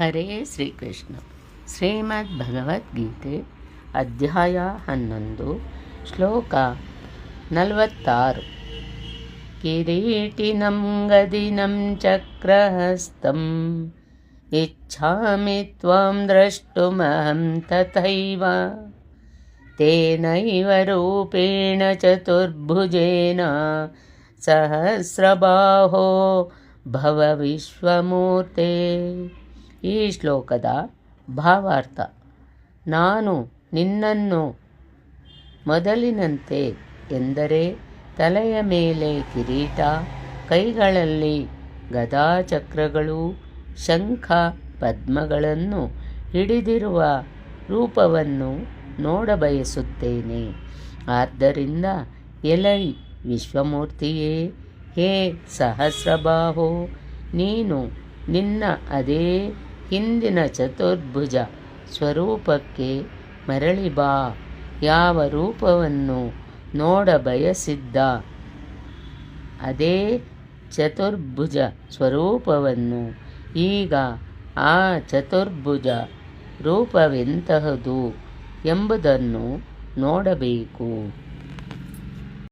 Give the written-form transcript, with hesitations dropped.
ಹರೇ ಶ್ರೀಕೃಷ್ಣ. ಶ್ರೀಮದ್ ಭಗವದ್ಗೀತೆ ಅಧ್ಯಾಯ 11 ಶ್ಲೋಕ 46. ಕಿರೀಟಿನಂ ಗದಿನಂ ಚಕ್ರಹಸ್ತಂ ಇಚ್ಛಾಮಿ ತ್ವಾಂ ದ್ರಷ್ಟುಮಹಂ ತಥೈವ ತೇನೈವ ರೂಪೇಣ ಚತುರ್ಭುಜೇನ ಸಹಸ್ರಬಾಹೋ ಭವ ವಿಶ್ವಮೂರ್ತೆ. ಈ ಶ್ಲೋಕದ ಭಾವಾರ್ಥ: ನಾನು ನಿನ್ನನ್ನು ಮೊದಲಿನಂತೆ, ಎಂದರೆ ತಲೆಯ ಮೇಲೆ ಕಿರೀಟ, ಕೈಗಳಲ್ಲಿ ಗದಾಚಕ್ರಗಳು, ಶಂಖ ಪದ್ಮಗಳನ್ನು ಹಿಡಿದಿರುವ ರೂಪವನ್ನು ನೋಡಬಯಸುತ್ತೇನೆ. ಆದ್ದರಿಂದ ಎಲೈ ವಿಶ್ವಮೂರ್ತಿಯೇ, ಹೇ ಸಹಸ್ರಬಾಹೋ, ನೀನು ನಿನ್ನ ಅದೇ ಹಿಂದಿನ ಚತುರ್ಭುಜ ಸ್ವರೂಪಕ್ಕೆ ಮರಳಿ ಬಾ. ಯಾವ ರೂಪವನ್ನು ನೋಡಬಯಸಿದ್ದ ಅದೇ ಚತುರ್ಭುಜ ಸ್ವರೂಪವನ್ನು ಈಗ ಆ ಚತುರ್ಭುಜ ರೂಪವೆಂತಹದು ಎಂಬುದನ್ನು ನೋಡಬೇಕು.